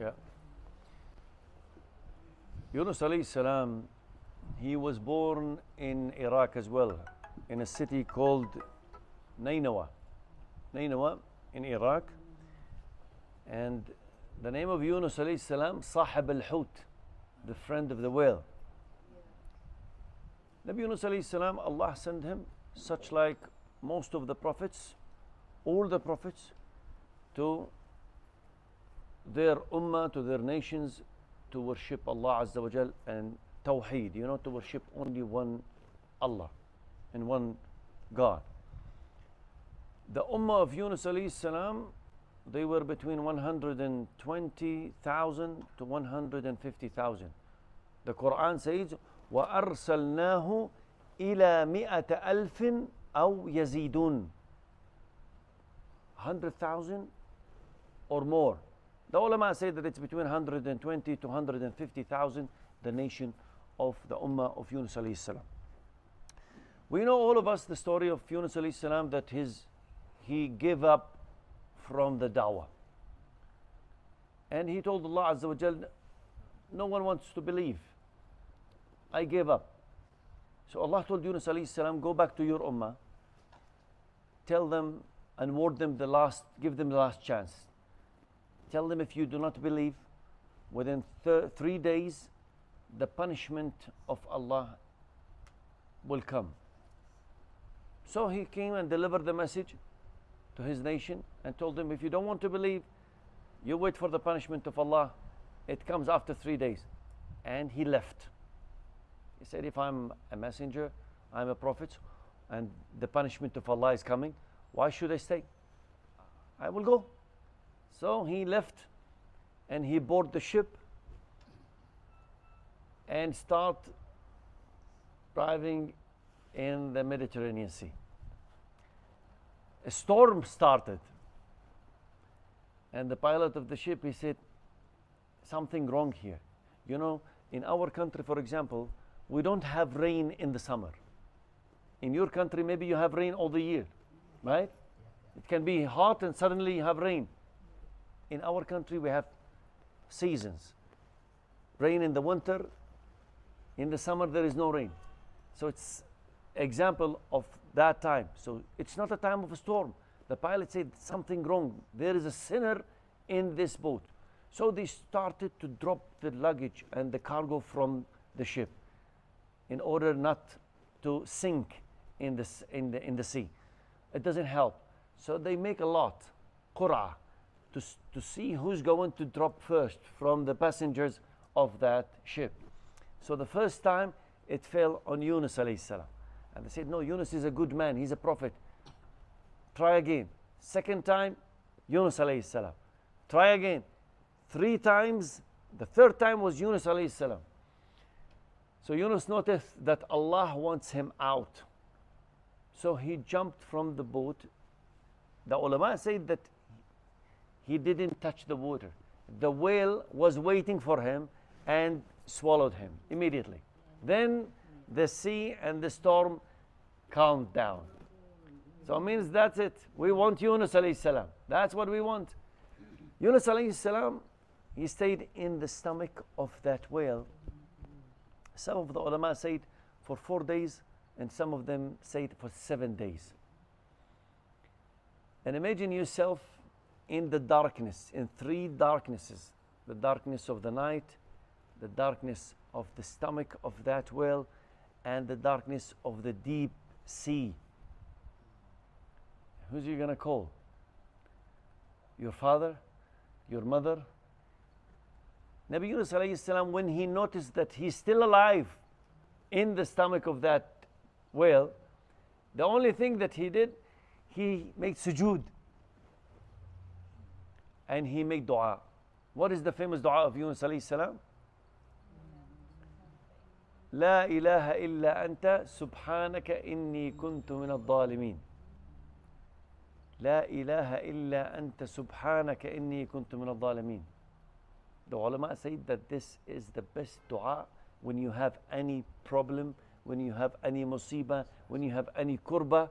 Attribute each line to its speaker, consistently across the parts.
Speaker 1: Yeah. Yunus alayhi salam, he was born in Iraq as well, in a city called Nainawa. Nainawa in Iraq. And the name of Yunus alayhi salam, Sahib al-Hut, the friend of the whale. Nabi Yunus alayhi salam, Allah sent him, such like most of the prophets, all the prophets, to their ummah, to their nations, to worship Allah Azza wa Jal and Tawheed, to worship only one Allah and one God. The ummah of Yunus alayhi salam, they were between 120,000 to 150,000. The Quran says, وَأَرْسَلْنَاهُ إِلَى مِئَةَ أَلْفٍ أَوْ يَزِيدُونَ. 100,000 or more. The ulama say that it's between 120 to 150,000, the nation of the ummah of Yunus alayhi salam. We know, all of us, the story of Yunus alayhi salam, that he gave up from the da'wah. And he told Allah Azza wa Jal, no one wants to believe. I gave up. So Allah told Yunus alayhi salam, go back to your ummah, tell them and warn them give them the last chance. Tell them, if you do not believe, within 3 days, the punishment of Allah will come. So he came and delivered the message to his nation and told them, if you don't want to believe, you wait for the punishment of Allah. It comes after 3 days. And he left. He said, if I'm a messenger, I'm a prophet, and the punishment of Allah is coming, why should I stay? I will go. So he left and he boarded the ship and start driving in the Mediterranean Sea. A storm started, and the pilot of the ship, he said, something wrong here. In our country, for example, we don't have rain in the summer. In your country, maybe you have rain all the year, right? It can be hot and suddenly you have rain. In our country, we have seasons. Rain in the winter, in the summer there is no rain. So it's example of that time. So it's not a time of a storm. The pilot said, something wrong. There is a sinner in this boat. So they started to drop the luggage and the cargo from the ship in order not to sink in the sea. It doesn't help. So they make a lot, qur'ah, to see who's going to drop first from the passengers of that ship. So the first time it fell on Yunus alayhi salam. And they said, no, Yunus is a good man, he's a prophet. Try again. Second time, Yunus alayhi salam. Try again. 3 times. The third time was Yunus alayhi salam. So Yunus noticed that Allah wants him out. So he jumped from the boat. The ulama said that he didn't touch the water. The whale was waiting for him and swallowed him immediately. Then the sea and the storm calmed down. So it means that's it. We want Yunus alayhi salam. That's what we want. Yunus alayhi salam, he stayed in the stomach of that whale. Some of the ulama said for 4 days, and some of them said for 7 days. And imagine yourself in the darkness, in 3 darknesses: the darkness of the night, the darkness of the stomach of that whale, and the darkness of the deep sea. Who's you gonna call? Your father? Your mother? Nabi Yunus alayhi salam, when he noticed that he's still alive in the stomach of that whale, the only thing that he did, he made sujood and he made dua. What is the famous dua of Yunus alayhi salam? لا إله إلا أنت سبحانك إني كنت من الظالمين. لا إله إلا أنت سبحانك إني كنت من الظالمين. The ulama said that this is the best dua when you have any problem, when you have any musibah, when you have any kurba.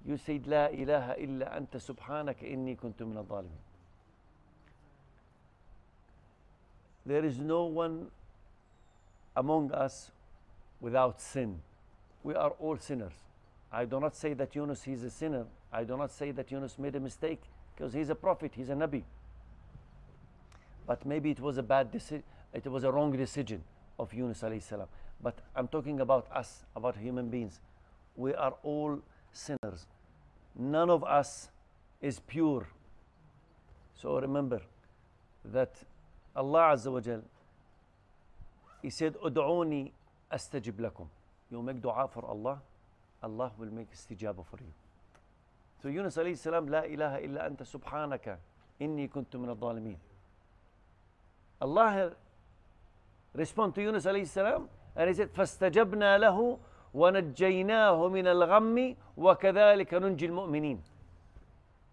Speaker 1: You say, لا إله إلا أنت سبحانك إني كنت من الظالمين. there is no one among us without sin. We are all sinners. I do not say that Yunus, he's a sinner. I do not say that Yunus made a mistake, because he's a prophet, he's a Nabi. But maybe it was a bad decision, it was a wrong decision of Yunus alayhi salam. But I'm talking about us, about human beings. We are all sinners. None of us is pure. So remember that Allah Azza wa Jal, He said, "Ud'uni astajib lakum." You make dua for Allah, Allah will make istijaba for you. So Yunus alayhi salam, "La ilaha illa anta subhanaka inni kuntu min al-zalimin." Allah respond to Yunus alayhi salam, and He said, "فَاسْتَجَبْنَا لَهُ وَنَجَّيْنَاهُ مِنَ الْغَمِّ وَكَذَلِكَ نُنْجِي الْمُؤْمِنِينَ."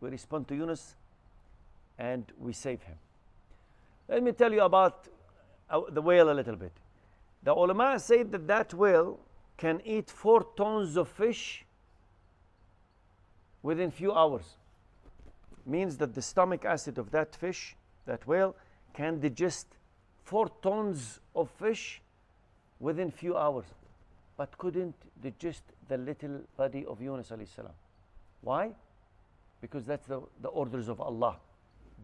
Speaker 1: We respond to Yunus and we save him. Let me tell you about the whale a little bit. The ulama say that that whale can eat 4 tons of fish within few hours. Means that the stomach acid of that fish, that whale, can digest 4 tons of fish within few hours, but couldn't digest the little body of Yunus alayhi salam. Why? Because that's the orders of Allah.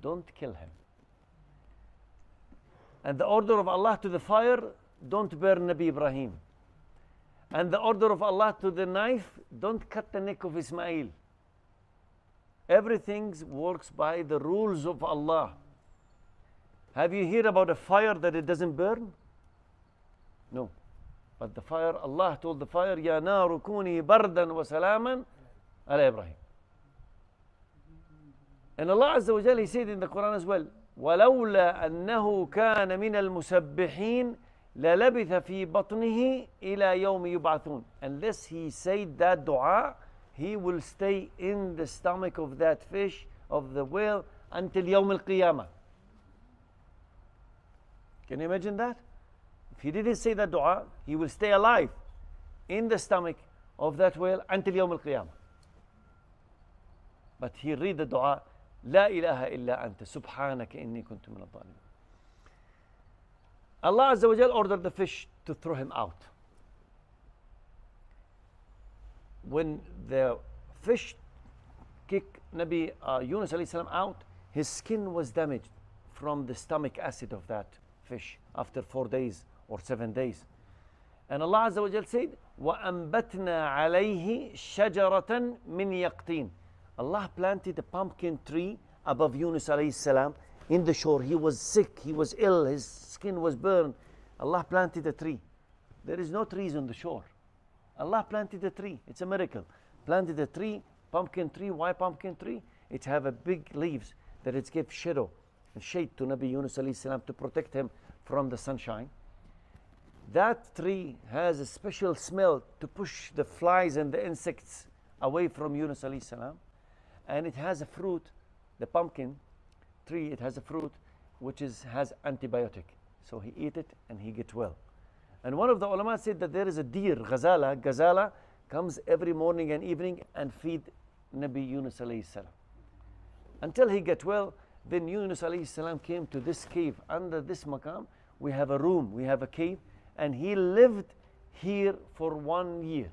Speaker 1: Don't kill him. And the order of Allah to the fire, don't burn Nabi Ibrahim. And the order of Allah to the knife, don't cut the neck of Ismail. Everything works by the rules of Allah. Have you heard about a fire that it doesn't burn? No. But the fire, Allah told the fire, "Ya naru kuni bardan wa salaman ala Ibrahim." And Allah Azza wa Jalla, He said in the Quran as well, وَلَوْلَا أَنَّهُ كَانَ مِنَ الْمُسَبِّحِينَ لَلَبِثَ فِي بَطْنِهِ إِلَى يَوْمِ يُبْعَثُونَ. Unless he said that dua, he will stay in the stomach of that fish, of the whale, until يوم القيامة. Can you imagine that? If he didn't say that dua, he will stay alive in the stomach of that whale until يوم القيامة. But he read the dua, "La ilaha illa anta subhanaka inni kuntu min al-zalimin." Allah Azza wa Jal ordered the fish to throw him out. When the fish kicked Nabi Yunus alayhi salam out, his skin was damaged from the stomach acid of that fish after 4 days or 7 days. And Allah Azza wa Jal said, وَأَنْبَتْنَا عَلَيْهِ شَجَرَةً مِّن يَقْطِينٍ. Allah planted a pumpkin tree above Yunus alayhi salam in the shore. He was sick, he was ill, his skin was burned. Allah planted a tree. There is no trees on the shore. Allah planted a tree. It's a miracle. Planted a tree, pumpkin tree. Why pumpkin tree? It have a big leaves that it gives shadow and shade to Nabi Yunus alayhi salam to protect him from the sunshine. That tree has a special smell to push the flies and the insects away from Yunus alayhi salam. And it has a fruit, the pumpkin tree, it has a fruit which has antibiotic. So he eat it and he get well. And one of the ulama said that there is a deer, gazala, comes every morning and evening and feed Nabi Yunus alayhi salam. Until he get well, then Yunus alayhi salam came to this cave. Under this maqam, we have a room, we have a cave, and he lived here for 1 year.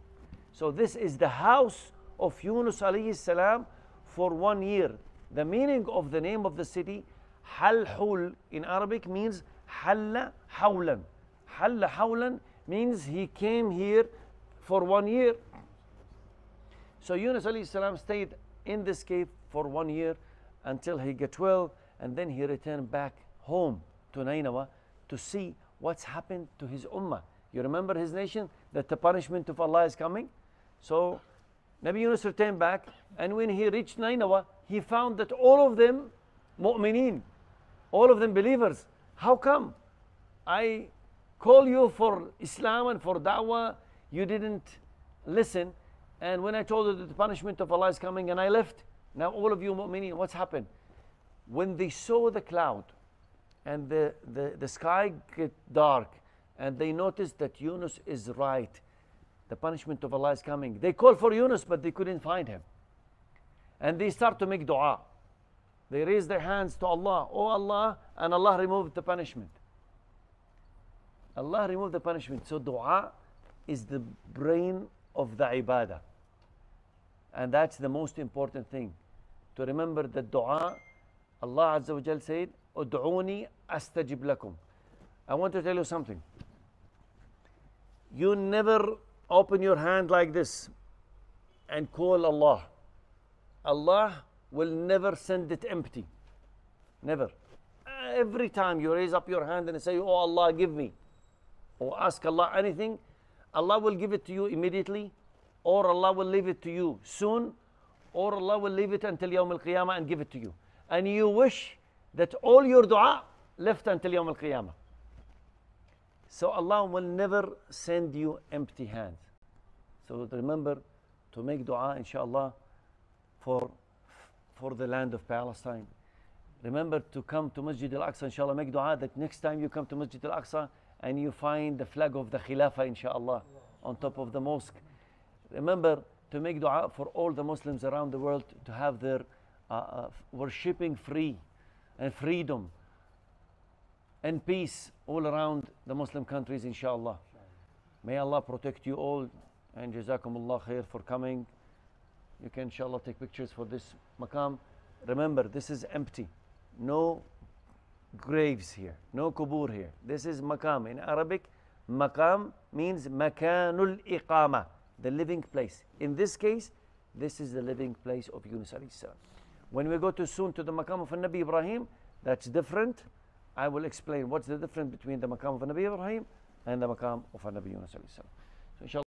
Speaker 1: So this is the house of Yunus alayhi salam for 1 year. The meaning of the name of the city, Halhul in Arabic means Halla Hawlan. Halla Hawlan means he came here for 1 year. So Yunus alayhi salam stayed in this cave for 1 year until he got well, and then he returned back home to Nineveh to see what's happened to his ummah. You remember his nation, that the punishment of Allah is coming? So Nabi Yunus returned back, and when he reached Nineveh, he found that all of them mu'mineen, all of them believers. How come? I call you for Islam and for da'wah, you didn't listen, and when I told you that the punishment of Allah is coming and I left, now all of you mu'mineen, what's happened? When they saw the cloud and the sky get dark, and they noticed that Yunus is right, the punishment of Allah is coming. They called for Yunus, but they couldn't find him. And they start to make dua. They raise their hands to Allah, "Oh Allah," and Allah removed the punishment. Allah removed the punishment. So dua is the brain of the ibadah. And that's the most important thing. To remember that dua, Allah Azza wa Jal said, Ud'uni astajib lakum. I want to tell you something. You never open your hand like this and call Allah. Allah will never send it empty. Never. Every time you raise up your hand and say, oh Allah, give me, or ask Allah anything, Allah will give it to you immediately, or Allah will leave it to you soon, or Allah will leave it until Yawm al-Qiyamah and give it to you. And you wish that all your dua left until Yawm al-Qiyamah. So Allah will never send you empty hands. So remember to make dua, inshallah, for the land of Palestine. Remember to come to Masjid al-Aqsa, inshallah. Make dua that next time you come to Masjid al-Aqsa and you find the flag of the Khilafah, inshallah, on top of the mosque. Remember to make dua for all the Muslims around the world to have their worshipping free and freedom and peace all around the Muslim countries, inshallah. May Allah protect you all, and Jazakumullah khair for coming. You can, inshallah, take pictures for this maqam. Remember, this is empty. No graves here, no kubur here. This is maqam. In Arabic, maqam means makanul iqama, the living place. In this case, this is the living place of Yunus Alayhissalam. When we go to soon to the maqam of Nabi Ibrahim, that's different. I will explain what's the difference between the maqam of Nabi Ibrahim and the maqam of Nabi Yunus Alayhissalam. So inshallah.